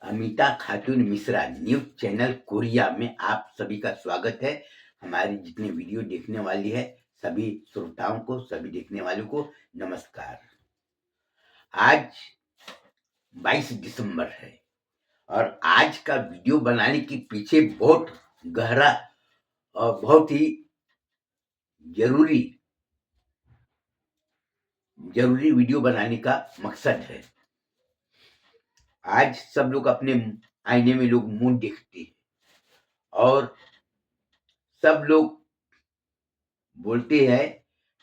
अमिता खातून Mishra news channel Korea में आप सभी का स्वागत है। हमारी जितने वीडियो देखने वाली है सभी श्रोताओं को, सभी देखने वालों को नमस्कार। आज 22 दिसंबर है और आज का वीडियो बनाने के पीछे बहुत गहरा और बहुत ही जरूरी वीडियो बनाने का मकसद है। आज सब लोग अपने आईने में लोग मुंह देखते हैं और सब लोग बोलते हैं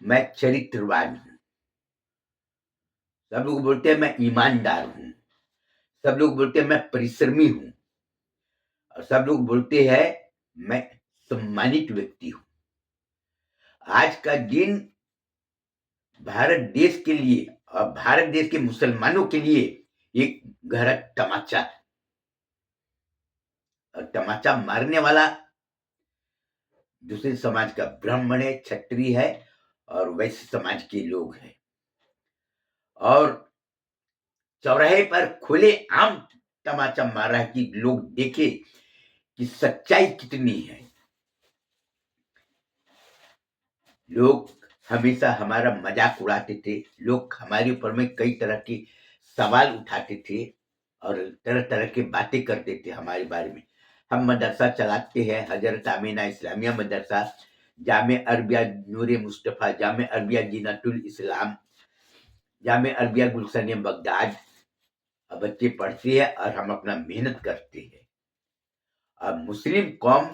मैं चरित्रवान हूं, सब लोग बोलते हैं मैं ईमानदार हूं, सब लोग बोलते हैं मैं परिश्रमी हूं और सब लोग बोलते हैं मैं सम्मानित व्यक्ति हूं। आज का दिन भारत देश के लिए और भारत देश के मुसलमानों के लिए एक गहरा तमाचा है और तमाचा मारने वाला दूसरे समाज का ब्राह्मण है, क्षत्रिय है और वैश्य समाज के लोग हैं। और चौराहे पर खुले आम तमाचा मार रहा है कि लोग देखे कि सच्चाई कितनी है। लोग हमेशा हमारा मजाक उड़ाते थे, लोग हमारे ऊपर में कई तरह के सवाल उठाते थे और तरह तरह की बातें करते थे हमारे बारे में। हम मदरसा चलाते हैं, हजरत आमीना इस्लामिया मदरसा, जामे अरबिया नूरे मुस्तफ़ा, जामे अरबिया जीनतुल इस्लाम, जामे अरबिया गुलशन बगदाद। बच्चे पढ़ते हैं और हम अपना मेहनत करते हैं। अब मुस्लिम कौम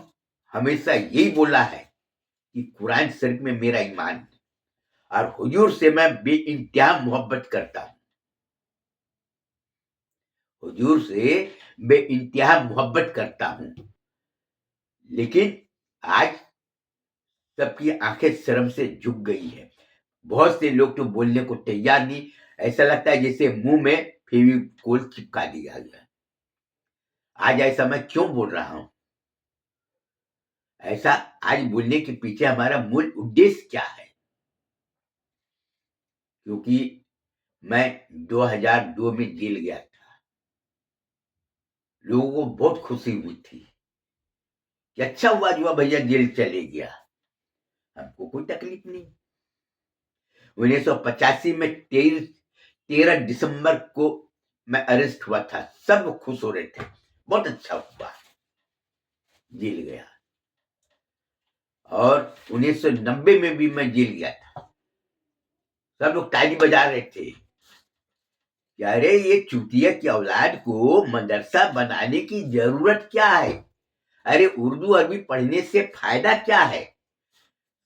हमेशा यही बोला है कि कुरान शरीफ में मेरा ईमान है और हुजूर से मैं बेइंतहा मोहब्बत करता हूं, हुजूर से बेइंतहा मोहब्बत करता हूं। लेकिन आज सबकी आंखें शर्म से झुक गई है। बहुत से लोग तो बोलने को तैयार नहीं, ऐसा लगता है जैसे मुंह में फेविकोल चिपका दिया गया। आज ऐसा मैं क्यों बोल रहा हूं? ऐसा आज बोलने के पीछे हमारा मूल उद्देश्य क्या है? क्योंकि मैं 2002 में जेल गया था। लोगों को बहुत खुशी हुई थी कि अच्छा हुआ जो भैया जेल चले गया, हमको कोई तकलीफ नहीं। 1985 में 13 दिसंबर को मैं अरेस्ट हुआ था, सब खुश हो रहे थे, बहुत अच्छा हुआ जेल गया। और 1990 में भी मैं जेल गया था, सब लोग ताली बजा रहे थे कि अरे ये चूतिया की औलाद को मदरसा बनाने की जरूरत क्या है, अरे उर्दू अरबी पढ़ने से फायदा क्या है।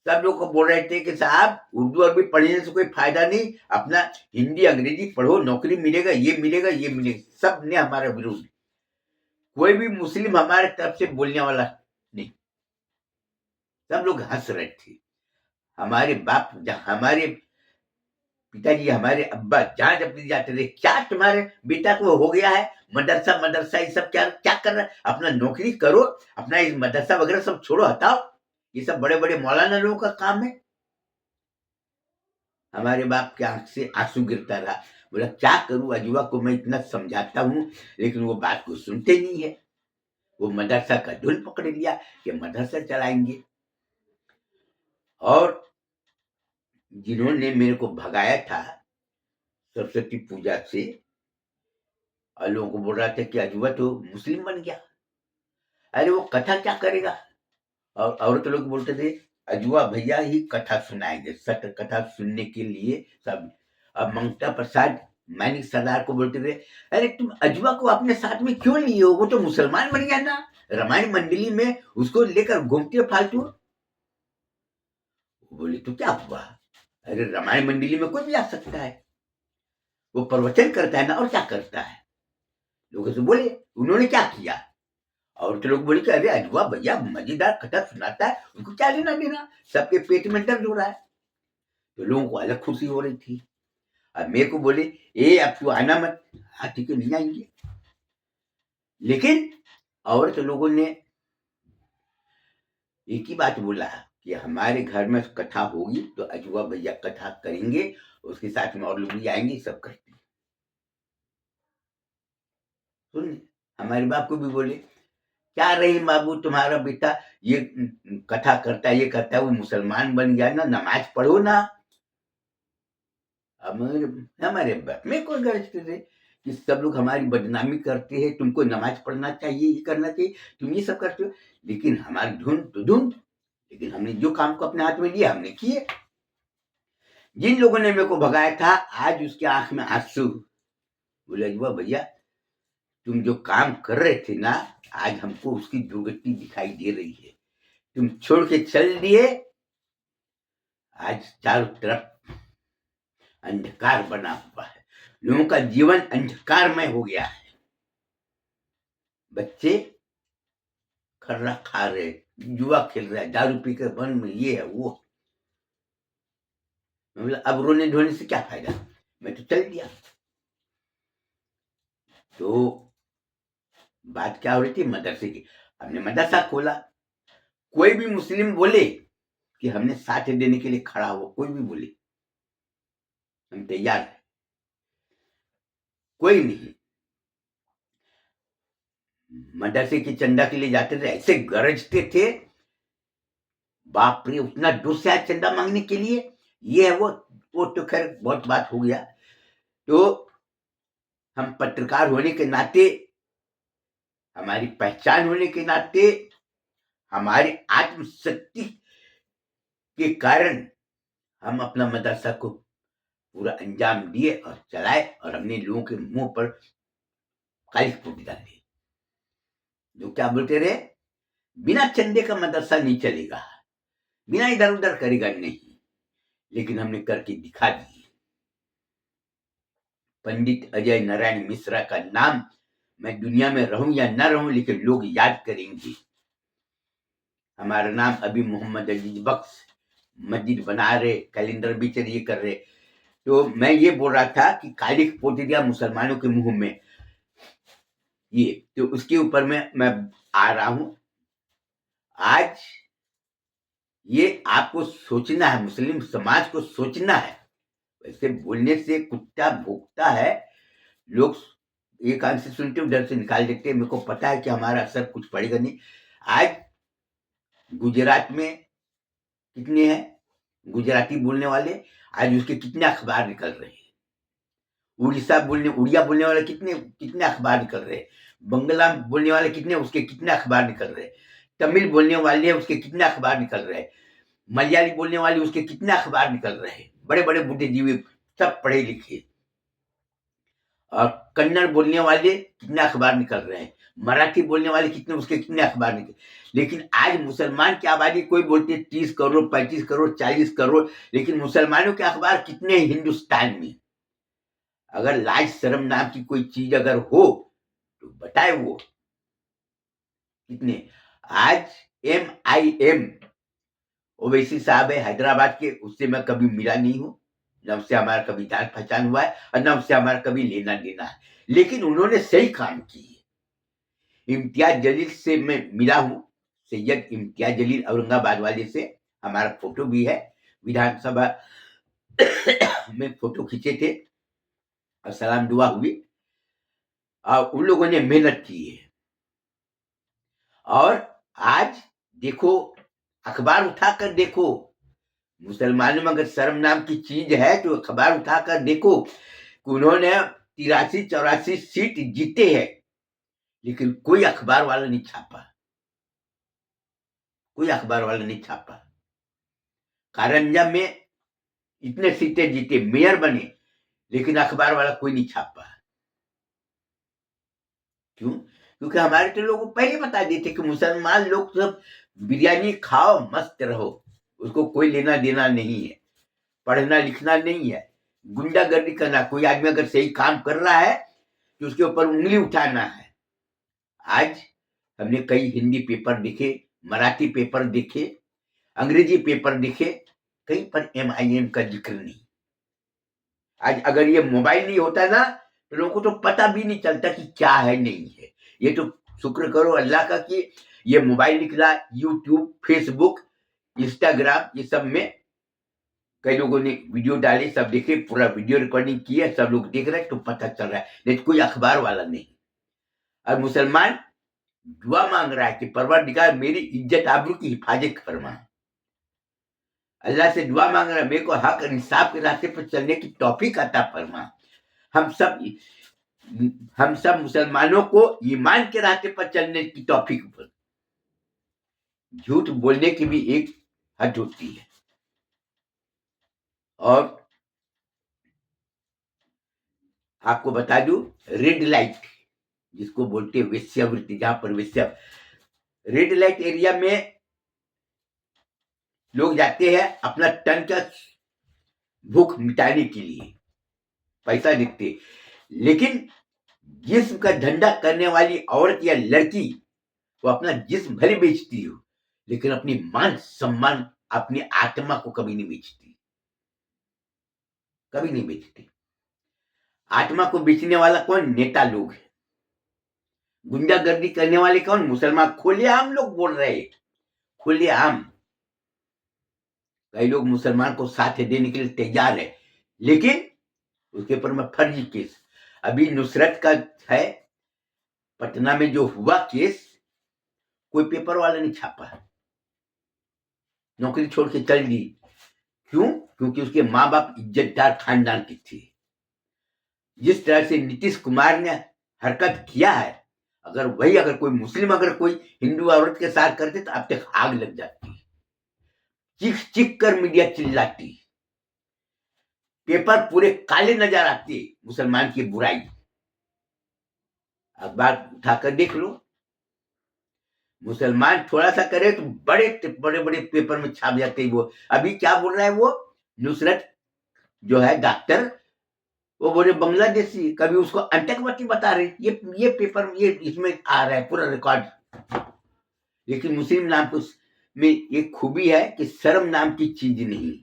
सब लोग को बोल रहे थे कि साहब उर्दू अरबी पढ़ने से कोई फायदा नहीं, अपना हिंदी अंग्रेजी पढ़ो, नौकरी मिलेगा, ये मिलेगा, ये मिलेगा। सब ने हमारा विरोध, कोई भी मुस्लिम हमारे तरफ से बोलने वाला नहीं, सब लोग हंस रहे थे। हमारे बाप, हमारे पिताजी, हमारे अब्बा जहां जब भी जाते थे, क्या तुम्हारे बेटा को हो गया है, मदरसा मदरसा ये सब क्या क्या कर रहा है, अपना नौकरी करो, अपना इस मदरसा वगैरह सब छोड़ो, हटाओ, ये सब बड़े बड़े मौलाना लोगों का काम है। हमारे बाप की आंख से आंसू गिरता रहा। बोला क्या करूं, अजूबा को मैं इतना समझाता हूं लेकिन वो बात को सुनते नहीं है। वो मदरसा का धुन पकड़ लिया कि मदरसा चलाएंगे। और जिन्होंने मेरे को भगाया था सरस्वती पूजा से, और लोगों को बोल रहा था कि अजूबा तो मुस्लिम बन गया, अरे वो कथा क्या करेगा। और औरत लोग बोलते थे अजूबा भैया ही कथा सुनाएंगे, सत्य कथा सुनने के लिए सब। अब ममता प्रसाद मैनिक सरदार को बोलते थे अरे तुम अजूबा को अपने साथ में क्यों लिए हो, वो तो मुसलमान बन गया ना, रामायण मंडली में उसको लेकर घूमते हो फालतू। बोले तो क्या हुआ, अरे रामायण मंडली में कोई भी आ सकता है, वो प्रवचन करता है ना, और क्या करता है। लोगों से बोले उन्होंने क्या किया, और तो लोग बोले कि अरे अजूबा भैया मजेदार कथा सुनाता है, उनको क्या लेना देना, सबके पेट में दर्द हो रहा है। तो लोगों को अलग खुशी हो रही थी। अब मेरे को बोले ए अब तू आना मत, हाँ ठीक है नहीं आएंगे। लेकिन और तो लोगों ने एक ही बात बोला कि हमारे घर में कथा होगी तो अजूबा भैया कथा करेंगे, उसके साथ में और लोग भी आएंगे, सब करते सुन। हमारे बाप को भी बोले, क्या रही बाबू तुम्हारा बेटा ये कथा करता है, ये करता है, वो मुसलमान बन गया ना, नमाज पढ़ो ना। हमारे हमारे बाप में कोई गर्ज कर रहे कि सब लोग हमारी बदनामी करते हैं, तुमको नमाज पढ़ना चाहिए, ये करना चाहिए, तुम ये सब करते हो। लेकिन हमारी धुन तो धुन, लेकिन हमने जो काम को अपने हाथ में लिया हमने किए। जिन लोगों ने मेरे को भगाया था, आज उसके आंख में आंसू। बोले अजूबा भैया, तुम जो काम कर रहे थे ना, आज हमको उसकी दुर्गति दिखाई दे रही है। तुम छोड़ के चल दिए, आज चारों तरफ अंधकार बना हुआ है, लोगों का जीवन अंधकारमय हो गया है। बच्चे खर्रा खा रहे, जुआ खेल रहे, दारू पी कर बन में ये है वो। मतलब अब रोने धोने से क्या फायदा, मैं तो चल दिया। तो बात क्या हो रही थी, मदरसे की। हमने मदरसा खोला, कोई भी मुस्लिम बोले कि हमने साथ देने के लिए खड़ा हो, कोई भी बोले हम तैयार है, कोई नहीं। मदरसे की चंदा के लिए जाते थे, ऐसे गरजते थे, बाप रे, उतना दूर से आए चंदा मांगने के लिए, ये है वो तो खैर बहुत बात हो गया। तो हम पत्रकार होने के नाते, हमारी पहचान होने के नाते, हमारी आत्मशक्ति के कारण हम अपना मदरसा को पूरा अंजाम दिए और चलाए, और हमने लोगों के मुंह पर काली पोटी डाल दी। जो क्या बोलते रहे, बिना चंदे का मदरसा नहीं चलेगा, बिना इधर उधर करेगा नहीं, लेकिन हमने करके दिखा दी। पंडित अजय नारायण मिश्रा का नाम मैं दुनिया में रहूं या न रहूं, लेकिन लोग याद करेंगे। हमारा नाम अभी मोहम्मद अजीज बख्श, मस्जिद बना रहे, कैलेंडर बेच रहे, ये कर रहे। तो मैं ये बोल रहा था कि काली पोत दिया मुसलमानों के मुंह में, ये तो उसके ऊपर मैं आ रहा हूं। आज ये आपको सोचना है, मुस्लिम समाज को सोचना है। वैसे बोलने से कुत्ता भोंकता है, लोग एक कान से सुनते उधर से निकाल देते, मेरे को पता है कि हमारा असर कुछ पड़ेगा नहीं। आज गुजरात में कितने हैं गुजराती बोलने वाले, आज उसके कितने अखबार निकल रहे हैं। उड़िया बोलने वाले कितने अखबार निकल रहे हैं। बंगला बोलने वाले कितने अखबार निकल रहे हैं। तमिल बोलने वाले उसके कितने अखबार निकल रहे हैं। मलयाली बोलने वाले उसके कितने अखबार निकल रहे हैं। बड़े बड़े बुद्धिजीवी, सब पढ़े लिखे। और कन्नड़ बोलने वाले कितने अखबार निकल रहे हैं, मराठी बोलने वाले कितने अखबार निकल। लेकिन आज मुसलमान की आबादी, कोई बोलते 30 करोड़, 35 करोड़, 40 करोड़, लेकिन मुसलमानों के अखबार कितने हिंदुस्तान में। अगर लाज शर्म नाम की कोई चीज अगर हो तो बताए वो कितने। आज MIM ओवैसी साहब है हैदराबाद के, उससे मैं कभी मिला नहीं हूं, न उससे हमारा कभी जान पहचान हुआ है और न उससे हमारा कभी लेना देना है, लेकिन उन्होंने सही काम किए। इम्तियाज जलील से मैं मिला हूं, सैयद इम्तियाज जलील औरंगाबाद वाले से हमारा फोटो भी है, विधानसभा में फोटो खींचे थे और सलाम दुआ हुई, और उन लोगों ने मेहनत की है। और आज देखो, अखबार उठाकर देखो, मुसलमानों में अगर शर्म नाम की चीज है तो अखबार उठाकर देखो कि उन्होंने 83-84 सीट जीते हैं, लेकिन कोई अखबार वाला नहीं छापा, कोई अखबार वाला नहीं छापा। कारंजा में इतने सीटें जीते, मेयर बने, लेकिन अखबार वाला कोई नहीं छापा। क्यों? क्योंकि हमारे तो लोगों को पहले बता देते कि मुसलमान लोग सब बिरयानी खाओ मस्त रहो, उसको कोई लेना देना नहीं है, पढ़ना लिखना नहीं है, गुंडागर्दी करना। कोई आदमी अगर सही काम कर रहा है तो उसके ऊपर उंगली उठाना है। आज हमने कई हिंदी पेपर देखे, मराठी पेपर देखे, अंग्रेजी पेपर देखे, कहीं पर MIM का जिक्र नहीं। आज अगर ये मोबाइल नहीं होता ना तो लोगों को तो पता भी नहीं चलता कि क्या है नहीं है। ये तो शुक्र करो अल्लाह का कि ये मोबाइल निकला, यूट्यूब, फेसबुक, इंस्टाग्राम, ये सब में कई लोगों ने वीडियो डाले, सब देखे, पूरा वीडियो रिकॉर्डिंग किया, सब लोग देख रहे हैं तो पता चल रहा है, नहीं तो कोई अखबार वाला नहीं। और मुसलमान दुआ मांग रहा है कि परवरदिगार मेरी इज्जत आबरू की हिफाजत फरमा। अल्लाह से दुआ मांग रहा है मेरे को हक और इंसाफ के रास्ते पर चलने की तौफीक अता फरमा। हम सब मुसलमानों को ईमान के रास्ते पर चलने की तौफीक पर। झूठ बोलने की भी एक हद होती है। और आपको बता दूं, रेड लाइट जिसको बोलते हैं वेश्यावृत्ति, जहां पर वेश्या, रेड लाइट एरिया में लोग जाते हैं अपना तन का भूख मिटाने के लिए, पैसा दिखते, लेकिन जिस्म का धंधा करने वाली औरत या लड़की वो अपना जिस्म भले बेचती हो, लेकिन अपनी मान सम्मान, अपनी आत्मा को कभी नहीं बेचती, कभी नहीं बेचती। आत्मा को बेचने वाला कौन? नेता लोग है। गुंडागर्दी करने वाले कौन? मुसलमान। खुलेआम लोग बोल रहे हैं, खुलेआम। कई लोग मुसलमान को साथ देने के लिए तैयार है, लेकिन उसके ऊपर में फर्जी केस। अभी नुसरत का है पटना में जो हुआ केस, कोई पेपर वाला नहीं छापा, नौकरी छोड़ के चल दी। क्यों? क्योंकि उसके माँ बाप इज्जतदार खानदान के थे। जिस तरह से नीतीश कुमार ने हरकत किया है, अगर कोई मुस्लिम, अगर कोई हिंदू औरत के साथ करते तो अब तक आग लग जाती, चीख चीख कर मीडिया चिल्लाती, पेपर पूरे काले नजर आते मुसलमान की बुराई। अब बात उठाकर देख लो, मुसलमान थोड़ा सा करे तो बड़े बड़े बड़े पेपर में छाप जाते हैं। वो अभी क्या बोल रहा है, वो नुसरत जो है डॉक्टर, वो बोले बांग्लादेशी, कभी उसको अंतकवादी बता रहे, ये पेपर ये इसमें आ रहा है पूरा रिकॉर्ड। लेकिन मुस्लिम नाम को में एक खूबी है कि शर्म नाम की चीज नहीं।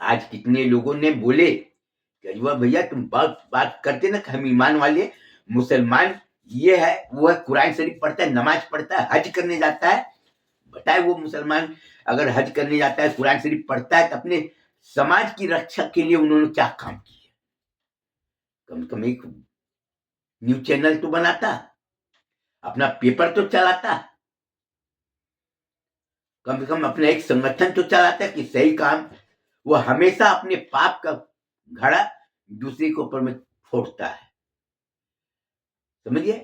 आज कितने लोगों ने बोले कि अजवा भैया तुम बात करते ना, हम ईमान वाले मुसलमान ये है वो है, कुरान शरीफ पढ़ता है, नमाज पढ़ता है, हज करने जाता है। बताए वो मुसलमान अगर हज करने जाता है, कुरान शरीफ पढ़ता है, तो अपने समाज की रक्षा के लिए उन्होंने क्या काम किया? कम से कम एक न्यूज चैनल तो बनाता, अपना पेपर तो चलाता, कम से कम अपना एक संगठन तो चलाता कि सही काम। वो हमेशा अपने पाप का घड़ा दूसरे के ऊपर में फोड़ता है, समझिए।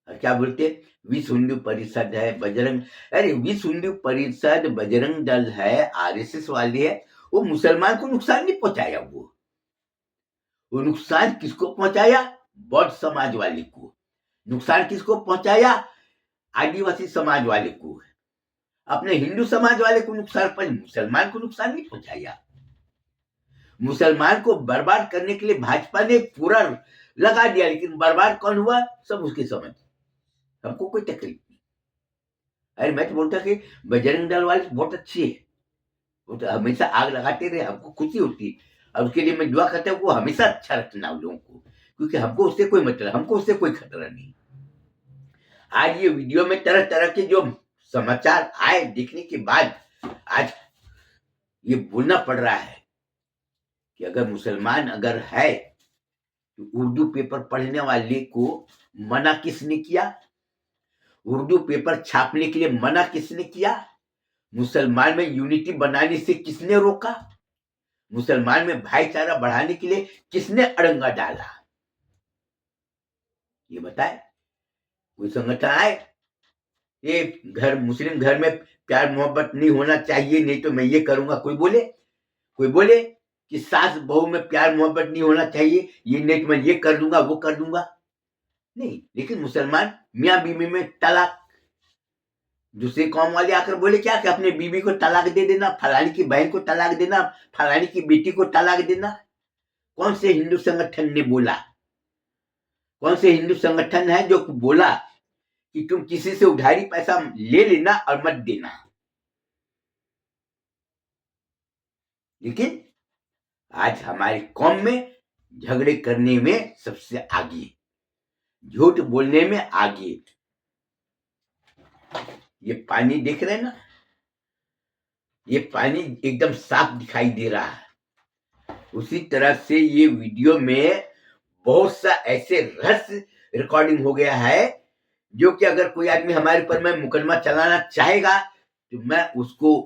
और क्या बोलते, विश्व हिंदू परिषद है, बजरंग, अरे विश्व हिंदू परिषद, बजरंग दल है, आरएसएस वाले है, वो मुसलमान को नुकसान नहीं पहुंचाया। वो नुकसान किसको पहुंचाया? बौद्ध समाज वाले को। नुकसान किसको पहुंचाया? आदिवासी समाज वाले को। अपने हिंदू समाज वाले को नुकसान, पर मुसलमान को नुकसान नहीं पहुंचाया। मुसलमान को बर्बाद करने के लिए भाजपा ने पूरा लगा दिया, लेकिन बर्बाद कौन हुआ? सब उसके समझ, हमको कोई तकलीफ नहीं। अरे मैं तो बोलता कि बजरंग दल वाले बहुत अच्छे है, वो तो हमेशा आग लगाते रहे, हमको खुशी होती है। और उसके लिए मैं दुआ करता हूँ वो हमेशा अच्छा रखना उन लोगों को, क्योंकि हमको उससे कोई मतलब, हमको उससे कोई खतरा नहीं। आज ये वीडियो में तरह तरह के जो समाचार आए, देखने के बाद आज ये बोलना पड़ रहा है कि अगर मुसलमान अगर है तो उर्दू पेपर पढ़ने वाले को मना किसने किया? उर्दू पेपर छापने के लिए मना किसने किया? मुसलमान में यूनिटी बनाने से किसने रोका? मुसलमान में भाईचारा बढ़ाने के लिए किसने अड़ंगा डाला? ये बताए। कोई संगठन आए, ये घर मुस्लिम घर में प्यार मोहब्बत नहीं होना चाहिए, नहीं तो मैं ये करूंगा, कोई बोले कि सास बहू में प्यार मोहब्बत नहीं होना चाहिए, ये नहीं तो मैं ये कर दूंगा, वो कर दूंगा, नहीं। लेकिन मुसलमान मियाँ बीवी में तलाक, दूसरे कौम वाले आकर बोले क्या कि अपने बीवी को तलाक दे देना, फलानी की बहन को तलाक देना, फलानी की बेटी को तलाक देना। कौन से हिंदू संगठन ने बोला? कौन से हिंदू संगठन है जो बोला कि तुम किसी से उधारी पैसा ले लेना और मत देना? लेकिन आज हमारी कौम में झगड़े करने में सबसे आगे, झूठ बोलने में आगे। ये पानी देख रहे हैं ना, ये पानी एकदम साफ दिखाई दे रहा है। उसी तरह से ये वीडियो में बहुत सा ऐसे रहस्य रिकॉर्डिंग हो गया है, जो कि अगर कोई आदमी हमारे ऊपर में मुकदमा चलाना चाहेगा तो मैं उसको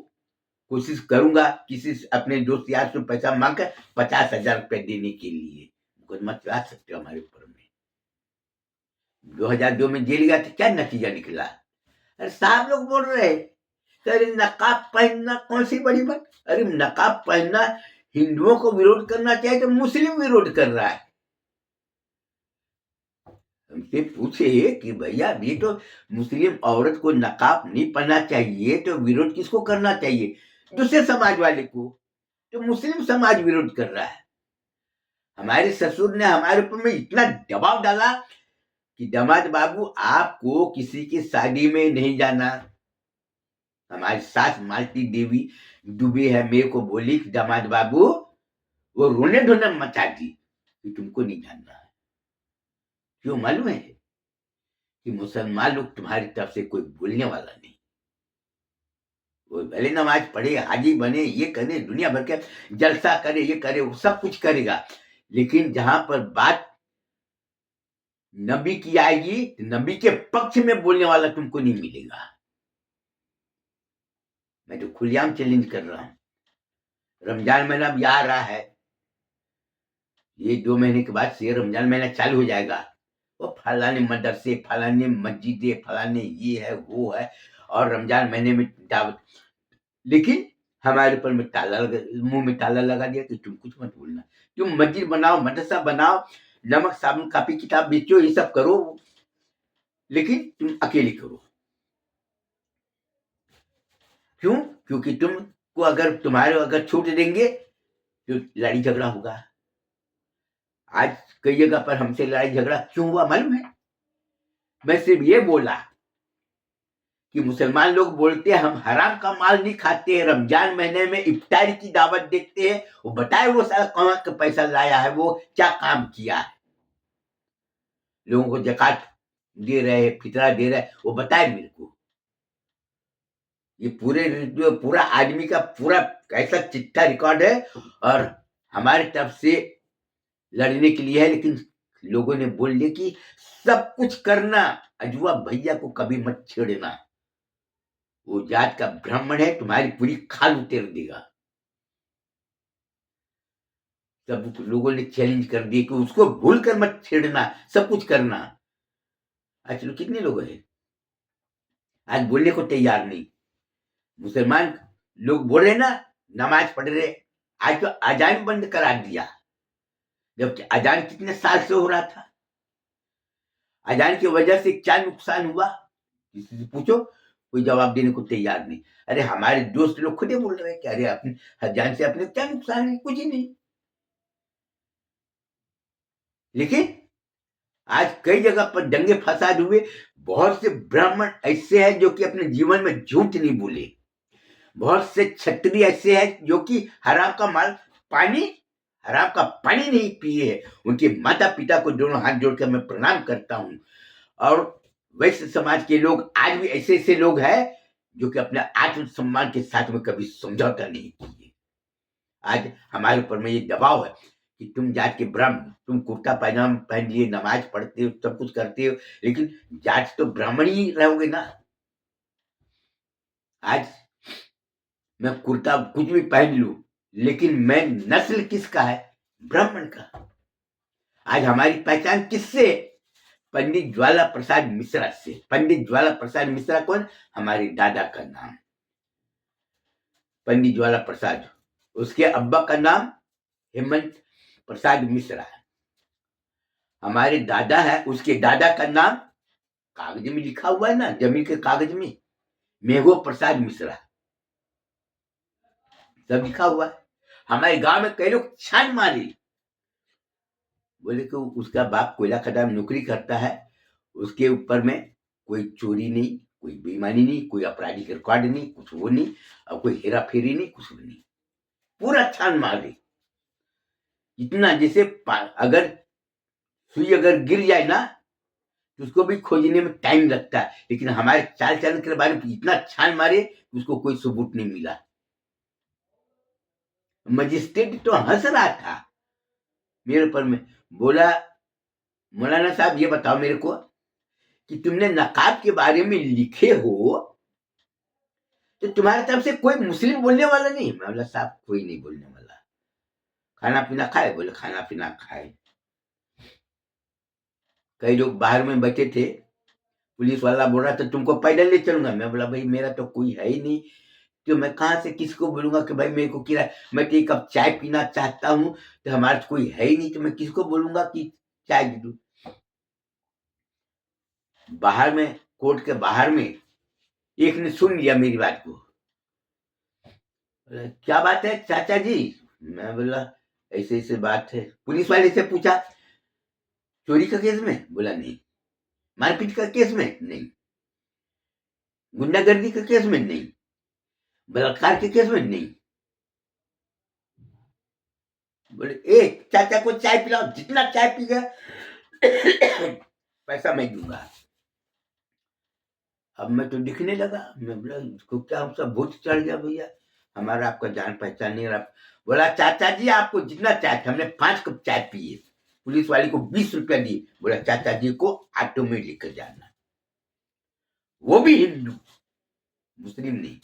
कोशिश करूंगा किसी अपने दोस्त यार से पैसा मांग कर 50,000 रुपए देने के लिए मुकदमा चला सकते हो हमारे ऊपर में। 2002 में जेल गया तो क्या नतीजा निकला? अरे साहब लोग बोल रहे अरे नकाब पहनना कौन सी बड़ी बात? अरे नकाब पहनना हिंदुओं को विरोध करना चाहिए तो मुस्लिम विरोध कर रहा है। हमसे पूछे कि भैया ये तो मुस्लिम औरत को नकाब नहीं पहनना चाहिए तो विरोध किसको करना चाहिए? दूसरे समाज वाले को। तो मुस्लिम समाज विरोध कर रहा है। हमारे ससुर ने हमारे ऊपर में इतना दबाव डाला कि दामाद बाबू आपको किसी की शादी में नहीं जाना। हमारी सास मालती देवी दुबे है, मेरे को बोली कि दामाद बाबू वो रोने धोने मचा दी कि तुमको नहीं जानना है। क्यों मालूम है कि मुसलमान लोग तुम्हारी तरफ से कोई बोलने वाला नहीं। वो भले नमाज पढ़े, हाजी बने, ये करे, दुनिया भर के जलसा करे, ये करे, वो सब कुछ करेगा, लेकिन जहां पर बात नबी की आएगी नबी के पक्ष में बोलने वाला तुमको नहीं मिलेगा। मैं तो खुलेआम चैलेंज कर रहा हूं। रमजान महीना अब आ रहा है, ये 2 महीने के बाद से रमजान महीना चालू हो जाएगा। वो फलाने मदरसे, फलाने मस्जिदे, फलाने ये है वो है, और रमजान महीने में दावत, लेकिन हमारे ऊपर में मुंह में ताला लगा दिया कि तुम कुछ मत बोलना। तुम मस्जिद बनाओ, मदरसा बनाओ, नमक साबुन कापी किताब बेचो, ये सब करो, लेकिन तुम अकेले करो। क्यों? क्योंकि तुमको अगर तुम्हारे अगर छूट देंगे तो लड़ाई झगड़ा होगा। आज कई जगह पर हमसे लड़ाई झगड़ा क्यों हुआ मालूम है? मैं सिर्फ ये बोला कि मुसलमान लोग बोलते हैं हम हराम का माल नहीं खाते हैं, रमजान महीने में इफ्तारी की दावत देते हैं, वो बताए वो सारा कहाँ का पैसा लाया है, वो क्या काम किया है, लोगों को ज़कात दे रहे, फितरा दे रहे, वो बताए मेरे को। ये पूरा आदमी का पूरा कैसा चिट्ठा रिकॉर्ड है, और हमारे तरफ से लड़ने के लिए है, लेकिन लोगों ने बोल दिया कि सब कुछ करना, अजवा भैया को कभी मत छेड़ना, वो जात का ब्राह्मण है, तुम्हारी पूरी खाल उतेर देगा। सब लोगों ने चैलेंज कर दिया कि उसको भूल कर मत छेड़ना, सब कुछ करना। आज लोग कितने लोग हैं आज बोलने को तैयार नहीं? मुसलमान लोग बोल रहे ना नमाज पढ़ रहे, आज तो अजान बंद करा दिया, जबकि अजान कितने साल से हो रहा था। अजान की वजह से क्या नुकसान हुआ किसी से पूछो, कोई जवाब देने को तैयार नहीं। अरे हमारे दोस्त लोग खुद ही बोल रहे हैं कि अरे अपने अजान से अपने क्या नुकसान है, कुछ ही नहीं। लेकिन आज कई जगह पर दंगे फसाद हुए, बहुत से ब्राह्मण ऐसे हैं जो कि अपने जीवन में झूठ नहीं बोले, बहुत से क्षत्रिय ऐसे हैं जो कि हराम का पानी नहीं पिए है। उनके माता पिता को दोनों हाथ जोड़कर मैं प्रणाम करता हूं। और वैश्य समाज के लोग आज भी ऐसे ऐसे लोग हैं जो कि अपने आत्मसम्मान के साथ में कभी समझौता नहीं किए। आज हमारे ऊपर में ये दबाव है कि तुम जात के ब्राह्मण, तुम कुर्ता पैजामा पहन लिए, नमाज पढ़ते हो, सब कुछ करते हो, लेकिन जात तो ब्राह्मण ही रहोगे ना। आज मैं कुर्ता कुछ भी पहन लूं, लेकिन मैं नस्ल किसका है? ब्राह्मण का। आज हमारी पहचान किससे? पंडित ज्वाला प्रसाद मिश्रा से। पंडित ज्वाला प्रसाद मिश्रा कौन? हमारे दादा का नाम पंडित ज्वाला प्रसाद, उसके अब्बा का नाम हेमंत प्रसाद मिश्रा है। हमारे दादा है, उसके दादा का नाम कागज में लिखा हुआ है ना, जमीन के कागज में, मेघो प्रसाद मिश्रा, सब लिखा हुआ है। हमारे गांव में कई लोग छान मारे, बोले कि उसका बाप कोयला खदान में नौकरी करता है, उसके ऊपर में कोई चोरी नहीं, कोई बेईमानी नहीं, कोई आपराधिक रिकॉर्ड नहीं, कुछ वो नहीं, और कोई हेरा फेरी नहीं, कुछ भी नहीं, पूरा छान मारे। इतना जैसे अगर सुई अगर गिर जाए ना तो उसको भी खोजने में टाइम लगता है, लेकिन हमारे चाल चलन के बारे में इतना छान मारे उसको कोई सबूत नहीं मिला। मजिस्ट्रेट तो हंस रहा था मेरे ऊपर में, बोला मौलाना साहब ये बताओ मेरे को कि तुमने नकाब के बारे में लिखे हो, तो तुम्हारे तरफ से कोई मुस्लिम बोलने वाला नहीं? मैं बोला साहब कोई नहीं बोलने वाला। खाना पीना खाए? बोले खाना पीना खाए। कई लोग बाहर में बैठे थे, पुलिस वाला बोल रहा था तुमको पैदल ले चलूंगा। मैं बोला भाई मेरा तो कोई है ही नहीं, तो मैं कहाँ से किसको बोलूंगा कि भाई मेरे को किराया, मैं तो एक कप चाय पीना चाहता हूँ, तो हमारा तो कोई है ही नहीं, तो मैं किसको बोलूंगा कि चाय दे दूं। बाहर में, कोर्ट के बाहर में एक ने सुन लिया मेरी बात को। बोला, क्या बात है चाचा जी? मैं बोला ऐसे ऐसे बात है। पुलिस वाले से पूछा चोरी का केस में? बोला नहीं। मारपीट का केस में? नहीं। गुंडागर्दी के केस में? नहीं। बलात्कार के केस में? नहीं। बोले एक चाचा को चाय पिलाओ, जितना चाय पी गया पैसा मैं दूंगा। अब मैं तो दिखने लगा। मैं बोला इसको क्या हम सब भूत चढ़ गया भैया, हमारा आपका जान पहचान नहीं रहा। बोला चाचा जी आपको जितना चाय था, हमने 5 कप चाय पिए, पुलिस वाले को 20 रुपया दिए। बोला चाचा जी को ऑटो में लेकर जाना। वो भी हिंदू, मुस्लिम नहीं।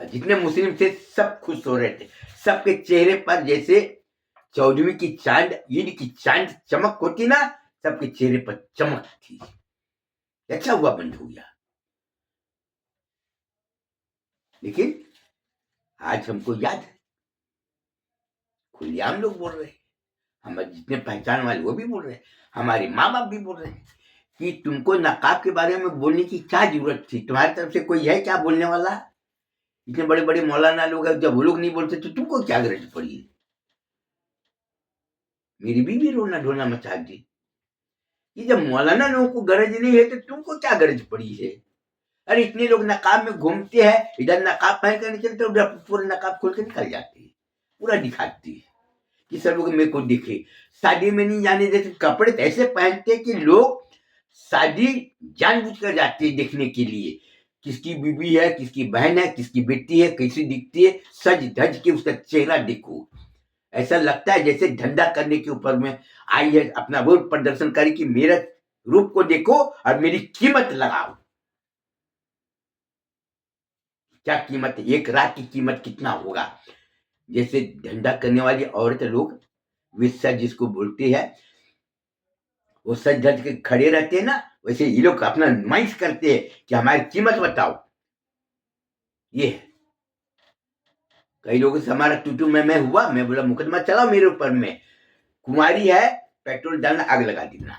और जितने मुस्लिम थे सब खुश हो रहे थे, सबके चेहरे पर जैसे 14वीं की चांद, ईद की चांद चमक होती ना, सबके चेहरे पर चमक थी। अच्छा हुआ बंद हो गया। लेकिन आज हमको याद है, खुलेआम लोग बोल रहे हैं, हमारे जितने पहचान वाले वो भी बोल रहे हैं, हमारे माँ बाप भी बोल रहे हैं कि तुमको नकाब के बारे में बोलने की क्या जरूरत थी? तुम्हारी तरफ से कोई है क्या बोलने वाला? इतने बड़े बड़े मौलाना लोग हैं, जब वो लोग नहीं बोलते तो तुमको क्या गरज पड़ी? मेरी बीवी रोना ढोना मचा दी कि जब मौलाना लोगों को गरज नहीं है तो तुमको क्या गरज पड़ी है? अरे इतने लोग नकाब में घूमते हैं, इधर नकाब पहन कर निकलते, उधर पूरा नकाब खोल के निकल जाते हैं, पूरा दिखाते हैं कि सब लोग मेरे को दिखे। शादी में नहीं जाने देते, कपड़े तो ऐसे पहनते कि लोग शादी जानबूझकर जाते हैं देखने के लिए, किसकी बीबी है, किसकी बहन है, किसकी बेटी है, कैसी दिखती है, सज धज के उसका चेहरा देखो। ऐसा लगता है जैसे धंधा करने के ऊपर में आई है, अपना वो प्रदर्शन करे कि मेरे रूप को देखो और मेरी कीमत लगाओ। क्या कीमत है? एक रात की कीमत कितना होगा? जैसे धंधा करने वाली औरत लोग विश्वा जिसको बोलते हैं, वो सज धज के खड़े रहते हैं ना, वैसे ये लोग अपना नुमाइश करते हैं कि हमारी कीमत बताओ। ये है। कई लोगों से हमारा टूटू में हुआ, मैं बोला मुकदमा चलाओ मेरे ऊपर में, कुमारी है, पेट्रोल डालना, आग लगा देना।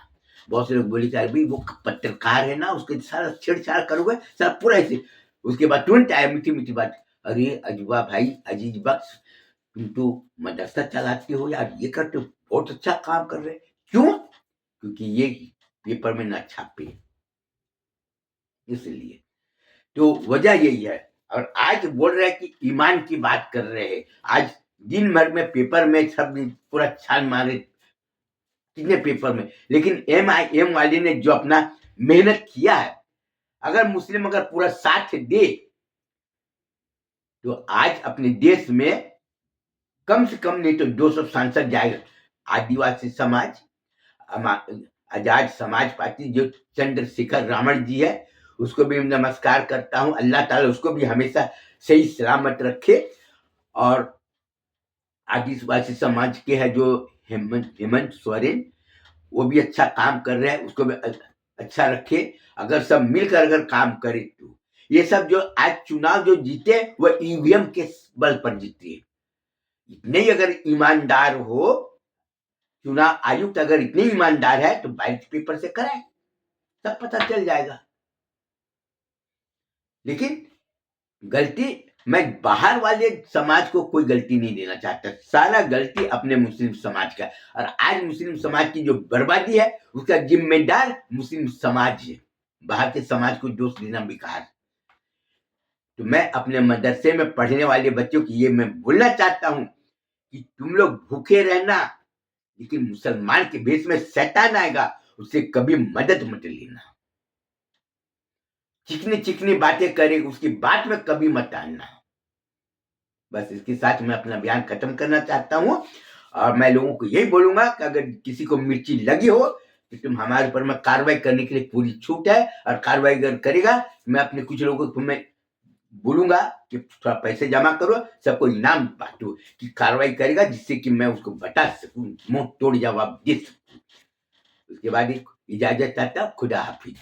बहुत से लोग बोले कि अभी वो पत्रकार है ना, उसके सारा छेड़छाड़ करोगे सारा पूरा ऐसे। उसके बाद तुरंत आया मीठी मीठी बात, अरे अजूबा भाई, अजीज बख्श, तुम तो मदरसा चलाते हो यार, ये करते हो, बहुत अच्छा काम कर रहे। क्यों? क्योंकि ये पेपर में ना छापे, इसलिए। तो वजह यही है। और आज बोल रहे हैं कि ईमान की बात कर रहे हैं। आज दिन भर में पेपर में सब पूरा छान मारे, कितने पेपर में, लेकिन MIM वाले ने जो अपना मेहनत किया है, अगर मुस्लिम अगर पूरा साथ दे तो आज अपने देश में कम से कम नहीं तो 200 सांसद जाएगा। आदिवासी समाज, आजाद समाज पार्टी जो चंद्रशेखर रावण जी है, उसको भी नमस्कार करता हूं। अल्लाह ताला उसको भी हमेशा सही सलामत रखे। और आदिवासी समाज के है जो हेमंत सोरेन, वो भी अच्छा काम कर रहे हैं, उसको भी अच्छा रखे। अगर सब मिलकर अगर काम करे तो ये सब जो आज चुनाव जो जीते वो EVM के बल पर जीते। इतने ही अगर ईमानदार हो, चुनाव आयुक्त अगर इतने ईमानदार है तो बैलेट पेपर से कराए, सब पता चल जाएगा। लेकिन गलती मैं बाहर वाले समाज को कोई गलती नहीं देना चाहता, सारा गलती अपने मुस्लिम समाज का। और आज मुस्लिम समाज की जो बर्बादी है उसका जिम्मेदार मुस्लिम समाज है। बाहर के समाज को दोष देना बेकार। तो मैं अपने मदरसे में पढ़ने वाले बच्चों की ये मैं बोलना चाहता हूं कि तुम लोग भूखे रहना, लेकिन मुसलमान के भेष में शैतान आएगा, उससे कभी मदद मत लेना। चिकनी चिकनी बातें करे, उसकी बात में कभी मत आना। बस इसके साथ मैं अपना बयान खत्म करना चाहता हूं। और मैं लोगों को यही बोलूंगा कि अगर किसी को मिर्ची लगी हो तो तुम हमारे ऊपर में कार्रवाई करने के लिए पूरी छूट है, और कार्रवाई अगर करेगा मैं अपने कुछ लोगों को मैं बोलूंगा कि थोड़ा पैसे जमा करो, सबको इनाम बांटो, कि कार्रवाई करेगा जिससे कि मैं उसको बता सकूं, मुंह तोड़ जवाब दे सकूं। उसके बाद इजाजत चाहता, खुदा हाफिज।